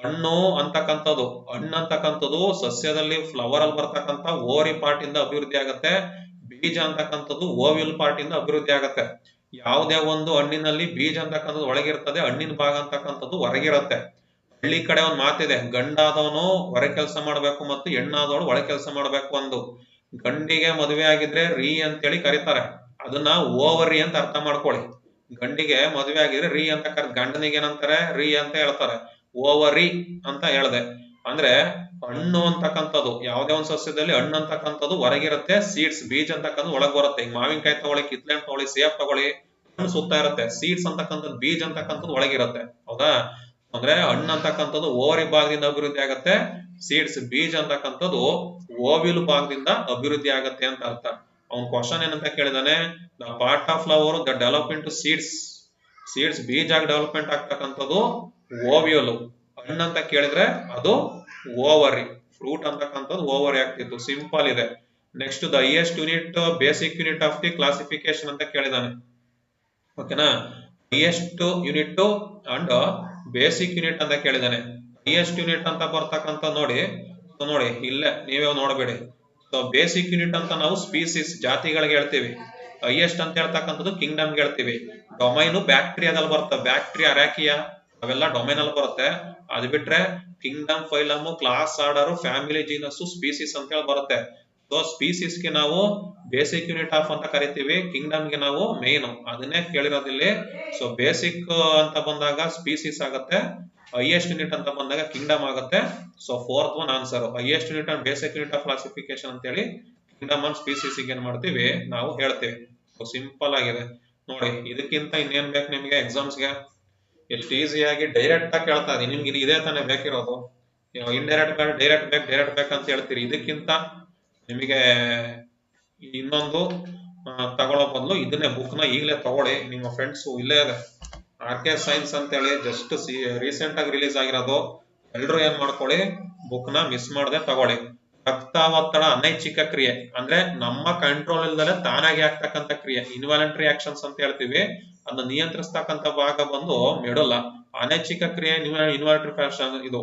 ಹಣ್ಣು ಅಂತಕ್ಕಂಥದ್ದು ಸಸ್ಯದಲ್ಲಿ ಫ್ಲವರ್ ಅಲ್ಲಿ ಬರ್ತಕ್ಕಂಥ ಓರಿ ಪಾರ್ಟ್ ಇಂದ ಅಭಿವೃದ್ಧಿ ಆಗತ್ತೆ, ಬೀಜ ಅಂತಕ್ಕಂಥದ್ದು ಓವ್ಯೂಲ್ ಪಾರ್ಟ್ ಇಂದ ಅಭಿವೃದ್ಧಿ ಆಗತ್ತೆ. ಯಾವುದೇ ಒಂದು ಹಣ್ಣಿನಲ್ಲಿ ಬೀಜ ಅಂತಕ್ಕಂಥದ್ದು ಒಳಗಿರ್ತದೆ, ಹಣ್ಣಿನ ಭಾಗ ಅಂತಕ್ಕಂಥದ್ದು ಹೊರಗಿರತ್ತೆ. ಹಳ್ಳಿ ಕಡೆ ಒಂದ್ ಮಾತಿದೆ, ಗಂಡಾದವನು ಹೊರ ಕೆಲಸ ಮಾಡ್ಬೇಕು ಮತ್ತು ಹೆಣ್ಣಾದವಳು ಒಳ ಕೆಲಸ ಮಾಡ್ಬೇಕು. ಒಂದು ಗಂಡಿಗೆ ಮದುವೆ ಆಗಿದ್ರೆ ರೀ ಅಂತೇಳಿ ಕರೀತಾರೆ, ಅದನ್ನ ಓವರಿ ಅಂತ ಅರ್ಥ ಮಾಡ್ಕೊಳ್ಳಿ. ಗಂಡಿಗೆ ಮದುವೆ ಆಗಿದ್ರೆ ರೀ ಅಂತ ಗಂಡನಿಗೆ ಏನಂತಾರೆ ರೀ ಅಂತ ಹೇಳ್ತಾರೆ. ಓವರಿ ಅಂತ ಹೇಳ್ದೆ. ಅಂದ್ರೆ ಹಣ್ಣು ಅಂತಕ್ಕಂಥದ್ದು ಯಾವುದೇ ಒಂದು ಸಸ್ಯದಲ್ಲಿ ಹಣ್ಣು ಅಂತಕ್ಕಂಥದ್ದು ಹೊರಗಿರುತ್ತೆ, ಸೀಡ್ಸ್ ಬೀಜ ಅಂತಕ್ಕಂಥದ್ದು ಒಳಗ್ ಬರುತ್ತೆ. ಈಗ ಮಾವಿನಕಾಯಿ ತಗೊಳ್ಳಿ, ಕಿತ್ಲೆಹಣ್ಣು ತಗೊಳ್ಳಿ, ಸೇಬ್ ತಗೊಳ್ಳಿ, ಹಣ್ಣು ಸುತ್ತ ಇರುತ್ತೆ, ಸೀಡ್ಸ್ ಅಂತಕ್ಕಂಥದ್ದು ಬೀಜ ಅಂತಕ್ಕಂಥದ್ದು ಒಳಗಿರುತ್ತೆ. ಹೌದಾ? ಅಂದ್ರೆ ಹಣ್ಣು ಅಂತಕ್ಕಂಥದ್ದು ಓವರಿ ಭಾಗದಿಂದ ಅಭಿವೃದ್ಧಿ ಆಗತ್ತೆ, ಸೀಡ್ಸ್ ಬೀಜ ಅಂತಕ್ಕಂಥದ್ದು ಓವಿಲ್ ಭಾಗದಿಂದ ಅಭಿವೃದ್ಧಿ ಆಗತ್ತೆ ಅಂತ ಅರ್ಥ. ಅವ್ನ ಕ್ವಶನ್ ಏನಂತ ಕೇಳಿದಾನೆ, the part of flower the development seeds, seeds ಬೀಜ ಡೆವಲಪ್ಮೆಂಟ್ ಆಗ್ತಕ್ಕಂಥದ್ದು ಓವಿಯಲ್, ಹಣ್ಣು ಅಂತ ಕೇಳಿದ್ರೆ ಅದು ಓವರಿ, ಫ್ರೂಟ್ ಅಂತಕ್ಕಂಥದ್ದು ಓವರಿ ಆಗ್ತಿತ್ತು. ಸಿಂಪಲ್ ಇದೆ. Next the highest unit, basic unit of the classification ಅಂತ ಕೇಳಿದಾನೆ. ಓಕೆನಾ? Highest unit and basic unit ಅಂತ ಕೇಳಿದಾನೆ. ಹೈಯೆಸ್ಟ್ ಯೂನಿಟ್ ಅಂತ ಬರ್ತಕ್ಕಂಥ ನೋಡಿ ಇಲ್ಲೇ ನೀವೇ ನೋಡಬೇಡಿ. ಸೊ ಬೇಸಿಕ್ ಯೂನಿಟ್ ಅಂತ ನಾವು ಸ್ಪೀಸಿಸ್ ಜಾತಿಗಳಿಗೆ ಹೇಳ್ತೀವಿ. ಹೈಯೆಸ್ಟ್ ಅಂತ ಹೇಳ್ತಕ್ಕಂಥದ್ದು ಕಿಂಗ್ಡಮ್ ಹೇಳ್ತೀವಿ. ಡೊಮೈನು ಬ್ಯಾಕ್ಟೀರಿಯಾದಲ್ಲಿ ಬರುತ್ತೆ, ಬ್ಯಾಕ್ಟೀರಿಯಾ, ಅರಾಕಿಯಾ ಅವೆಲ್ಲ ಡೊಮೈನ್ ಅಲ್ಲಿ ಬರುತ್ತೆ. ಅದು ಬಿಟ್ರೆ Kingdom, phylum, class, order, family, genus, species ಅಂತ ಹೇಳಿ ಬರುತ್ತೆ. ಸೊ ಸ್ಪೀಸಿಸ್ ಗೆ ನಾವು ಬೇಸಿಕ್ ಯೂನಿಟ್ ಆಫ್ ಅಂತ ಕರಿತೀವಿ, ಕಿಂಗ್ಡಮ್ ಗೆ ನಾವು ಮೇನ್, ಅದನ್ನೇ ಕೇಳಿರೋದಿಲ್ಲಿ. ಸೊ ಬೇಸಿಕ್ ಅಂತ ಬಂದಾಗ ಸ್ಪೀಸಿಸ್ ಆಗುತ್ತೆ, ಹೈಯೆಸ್ಟ್ ಯೂನಿಟ್ ಅಂತ ಬಂದಾಗ ಕಿಂಗ್ಡಮ್ ಆಗುತ್ತೆ. So fourth one answer, highest unit and basic unit of classification ಅಂತ ಹೇಳಿ ಕಿಂಗ್ಡಮ್ ಅಂಡ್ ಸ್ಪೀಸಿಸ್ ಏನ್ ಮಾಡ್ತೀವಿ ನಾವು ಹೇಳ್ತೀವಿ. ಸೊ ಸಿಂಪಲ್ ಆಗಿದೆ ನೋಡಿ. ಇದಕ್ಕಿಂತ ಇನ್ನೇನ್ ಬೇಕು ನಿಮ್ಗೆ ಎಕ್ಸಾಮ್ಸ್ಗೆ? ಎಷ್ಟು ಈಸಿಯಾಗಿ ಡೈರೆಕ್ಟ್ ಆಗಿ ಕೇಳ್ತಾ ಇದೀನಿ. ನಿಮ್ಗೆ ಇದೇ ತಾನೇ ಬೇಕಿರೋದು. ಇಂಡೈರೆಕ್ಟ್ ಡೈರೆಕ್ಟ್ ಬೇಕಂತ ಹೇಳ್ತೀರಿ. ಇದಕ್ಕಿಂತ ನಿಮಗೆ ಇನ್ನೊಂದು ತಗೊಳ್ಳೋ ಬದಲು ಇದನ್ನೇ ಬುಕ್ ನ ಈಗಲೇ ತಗೊಳ್ಳಿ. ನಿಮ್ಮ ಫ್ರೆಂಡ್ಸ್ ಇಲ್ಲೇ ಇದೆ, ಆರ್ಕೆ ಸೈನ್ಸ್ ಅಂತ ಹೇಳಿ ಜಸ್ಟ್ ರೀಸೆಂಟ್ ಆಗಿ ರಿಲೀಸ್ ಆಗಿರೋದು. ಎಲ್ರು ಏನ್ ಮಾಡ್ಕೊಳ್ಳಿ, ಬುಕ್ ನ ಮಿಸ್ ಮಾಡದೆ ತಗೊಳ್ಳಿ. ರಕ್ತ ಒತ್ತಡ ಅನೈಚ್ಛಿಕ ಕ್ರಿಯೆ ಅಂದ್ರೆ ನಮ್ಮ ಕಂಟ್ರೋಲ್ ಇಲ್ದಲೆ ತಾನಾಗಿ ಆಗ್ತಕ್ಕಂಥ ಕ್ರಿಯೆ, ಇನ್ವಾಲಂಟರಿ ಆಕ್ಷನ್ಸ್ ಅಂತ ಹೇಳ್ತೀವಿ. ಅದನ್ನ ನಿಯಂತ್ರಿಸ್ತಕ್ಕಂಥ ಭಾಗ ಬಂದು ಮೆಡುಲ್ಲ. ಅನೈಚ್ಛಿಕ ಕ್ರಿಯೆ ಇನ್ವಾಲಂಟರಿ ಫ್ಯಾಷನ್ ಇದು.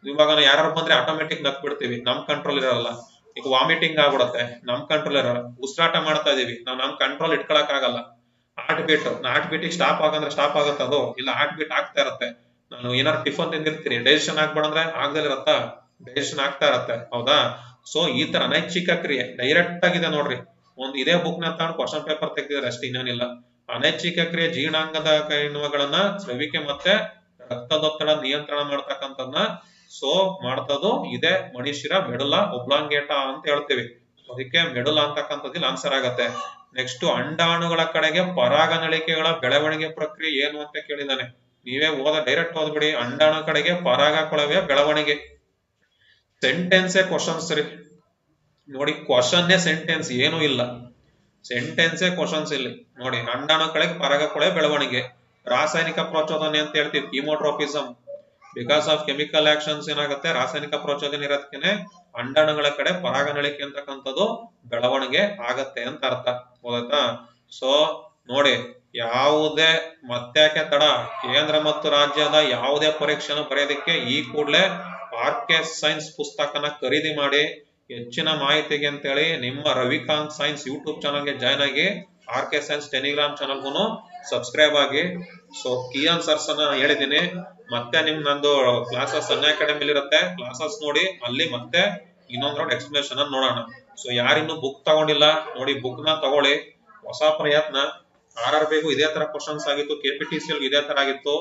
ಇವಾಗ ಯಾರು ಬಂದ್ರೆ ಆಟೋಮೆಟಿಕ್ ನಕ್ ಬಿಡ್ತೀವಿ, ನಮ್ ಕಂಟ್ರೋಲ್ ಇರಲ್ಲ. ಈಗ ವಾಮಿಟಿಂಗ್ ಆಗ್ಬಿಡುತ್ತೆ, ನಮ್ ಕಂಟ್ರೋಲ್ ಇರಲ್ಲ. ಉಸಿರಾಟ ಮಾಡ್ತಾ ಇದೀವಿ, ನಮ್ ಕಂಟ್ರೋಲ್ ಇಟ್ಕೊಳಕ್ ಆಗಲ್ಲ. ಹಾರ್ಟ್ ಬೀಟಿಗೆ ಸ್ಟಾಪ್ ಆಗಂದ್ರೆ ಸ್ಟಾಪ್ ಆಗುತ್ತೆ ಅದು, ಇಲ್ಲ ಹಾರ್ಟ್ ಬೀಟ್ ಆಗ್ತಾ ಇರುತ್ತೆ. ನಾನು ಏನಾದ್ರು ಟಿಫನ್ ತಿಂದಿರ್ತೀನಿ, ಡೈಜೆಷನ್ ಆಗ್ಬೇಡಂದ್ರೆ ಆಗದಲ್ಲಿರತ್ತ, ಡೈಜೆಷನ್ ಆಗ್ತಾ ಇರತ್ತೆ. ಹೌದಾ? ಸೊ ಈ ತರ ಅನೈಚ್ಛಿಕ ಕ್ರಿಯೆ ಡೈರೆಕ್ಟ್ ಆಗಿದೆ ನೋಡ್ರಿ. ಒಂದು ಇದೇ ಬುಕ್ ನ ತಗೊಂಡು ಕ್ವಶನ್ ಪೇಪರ್ ತೆಗೆದಿದ್ರೆ ಅಷ್ಟೇ, ಇನ್ನೇನಿಲ್ಲ. ಅನೈಚ್ಛಿಕ ಕ್ರಿಯೆ ಜೀರ್ಣಾಂಗದ ಕಿಣ್ವಗಳನ್ನ ಸ್ರವಿಕೆ ಮತ್ತೆ ರಕ್ತದೊತ್ತಡ ನಿಯಂತ್ರಣ ಮಾಡ್ತಕ್ಕಂಥದ್ನ ಸೊ ಮಾಡ್ತದ್ದು ಇದೇ ಮನುಷ್ಯರ ಮೆಡುಲ ಒಬ್ಲಾಂಗೇಟ ಅಂತ ಹೇಳ್ತೀವಿ. ಅದಕ್ಕೆ ಮೆಡುಲ ಅಂತಕ್ಕಂಥದ್ದು ಆನ್ಸರ್ ಆಗತ್ತೆ. ನೆಕ್ಸ್ಟ್ ಅಂಡಾಣುಗಳ ಕಡೆಗೆ ಪರಾಗನಳಿಕೆಗಳ ಬೆಳವಣಿಗೆ ಪ್ರಕ್ರಿಯೆ ಏನು ಅಂತ ಕೇಳಿದಾನೆ. ನೀವೇ ಡೈರೆಕ್ಟ್ ಓದ್ಬಿಡಿ. ಅಂಡಾಣು ಕಡೆಗೆ ಪರಾಗಕೊಳವೆಯ ಬೆಳವಣಿಗೆ. ಸೆಂಟೆನ್ಸೇ ಕ್ವಶನ್ಸ್ ರೀ ನೋಡಿ. ಕ್ವಶನ್ನೇ ಸೆಂಟೆನ್ಸ್, ಏನು ಇಲ್ಲ. ಸೆಂಟೆನ್ಸೇ ಕ್ವಶನ್ಸ್ ಇಲ್ಲಿ ನೋಡಿ. ಅಂಡಾಣು ಕಡೆಗೆ ಪರಾಗಕೊಳವೆ ಬೆಳವಣಿಗೆ. ರಾಸಾಯನಿಕ ಪ್ರಚೋದನೆ ಅಂತ ಹೇಳ್ತೀವಿ, ಕೀಮೋಟ್ರೋಪಿಸಮ್. ಬಿಕಾಸ್ ಆಫ್ ಕೆಮಿಕಲ್ ಆಕ್ಷನ್ಸ್ ಏನಾಗುತ್ತೆ, ರಾಸಾಯನಿಕ ಪ್ರಚೋದನೆ ಇರೋದಕ್ಕೆ ಅಂಡಾಣುಗಳ ಕಡೆ ಪರಾಗನಳಿಕೆ ಅಂತಕ್ಕಂಥದ್ದು ಬೆಳವಣಿಗೆ ಆಗತ್ತೆ ಅಂತ ಅರ್ಥ. ಹೌದಾ? ಸೊ ನೋಡಿ, ಯಾವುದೇ ಮತ್ತ್ಯಾಕೆ ತಡ, ಕೇಂದ್ರ ಮತ್ತು ರಾಜ್ಯದ ಯಾವುದೇ ಪರೀಕ್ಷೆನ ಬರೆಯೋದಕ್ಕೆ ಈ ಕೂಡಲೇ ಆರ್ಕೆ ಸೈನ್ಸ್ ಪುಸ್ತಕನ ಖರೀದಿ ಮಾಡಿ. ಹೆಚ್ಚಿನ ಮಾಹಿತಿಗೆ ಅಂತೇಳಿ ನಿಮ್ಮ ರವಿಕಾಂತ್ ಸೈನ್ಸ್ ಯೂಟ್ಯೂಬ್ ಚಾನಲ್ಗೆ ಜಾಯ್ನ್ ಆಗಿ, ಆರ್ಕೆ ಸೈನ್ಸ್ ಟೆಲಿಗ್ರಾಮ್ ಚಾನಲ್ಗೂ ಸಬ್ಸ್ಕ್ರೈಬ್ ಆಗಿ. ಸೊ ಕೀ ಆನ್ಸರ್ಸ್ ಅನ್ನ ಹೇಳಿದೀನಿ. ಮತ್ತೆ ನಂದು ಕ್ಲಾಸಸ್ ಅನ್ಅಕಾಡೆಮಿಲಿ ಇರುತ್ತೆ, ಕ್ಲಾಸಸ್ ನೋಡಿ. ಅಲ್ಲಿ ಮತ್ತೆ ಇನ್ನೊಂದ್ ರೌಂಡ್ ಎಕ್ಸ್ಪ್ಲನೇಷನ್ ಅನ್ನ ನೋಡೋಣ. ಸೊ ಯಾರಿನ್ನು ಬುಕ್ ತಗೊಂಡಿಲ್ಲ ನೋಡಿ, ಬುಕ್ ನ ತಗೊಳ್ಳಿ. ಹೊಸ ಪ್ರಯತ್ನ. RRB ಇದೇ ತರ ಕ್ವಶನ್ಸ್ ಆಗಿತ್ತು, KPTCL ಇದೇ ತರ ಆಗಿತ್ತು.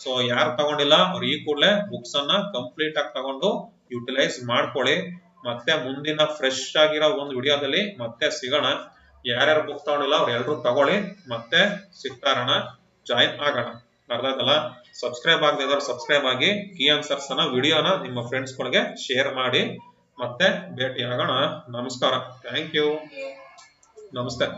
ಸೊ ಯಾರು ತಗೊಂಡಿಲ್ಲ ಅವ್ರು ಈ ಕೂಡಲೇ ಬುಕ್ಸ್ ಅನ್ನ ಕಂಪ್ಲೀಟ್ ಆಗಿ ತಗೊಂಡು ಯುಟಿಲೈಸ್ ಮಾಡ್ಕೊಳ್ಳಿ. ಮತ್ತೆ ಮುಂದಿನ ಫ್ರೆಶ್ ಆಗಿರೋ ಒಂದು ವಿಡಿಯೋದಲ್ಲಿ ಮತ್ತೆ ಸಿಗೋಣ. ಯಾರ್ಯಾರು ಬುಕ್ ತಗೊಂಡಿಲ್ಲ ಅವ್ರು ಎಲ್ರು ತಗೊಳ್ಳಿ, ಮತ್ತೆ ಸಿಗ್ತಾರಣ, ಜಾಯಿನ್ ಆಗೋಣ. ಅರ್ಥ ಆಯ್ತಲ್ಲ? ಸಬ್ಸ್ಕ್ರೈಬ್ ಆಗದಿದ್ದವ್ರು ಸಬ್ಸ್ಕ್ರೈಬ್ ಆಗಿ, ಕೀ ಆನ್ಸರ್ಸ್ ಅನ್ನ ವಿಡಿಯೋನ ನಿಮ್ಮ ಫ್ರೆಂಡ್ಸ್ ಗಳಿಗೆ ಶೇರ್ ಮಾಡಿ. ಮತ್ತೆ ಭೇಟಿ ಆಗೋಣ. ನಮಸ್ಕಾರ. Thank you. ನಮಸ್ತೆ.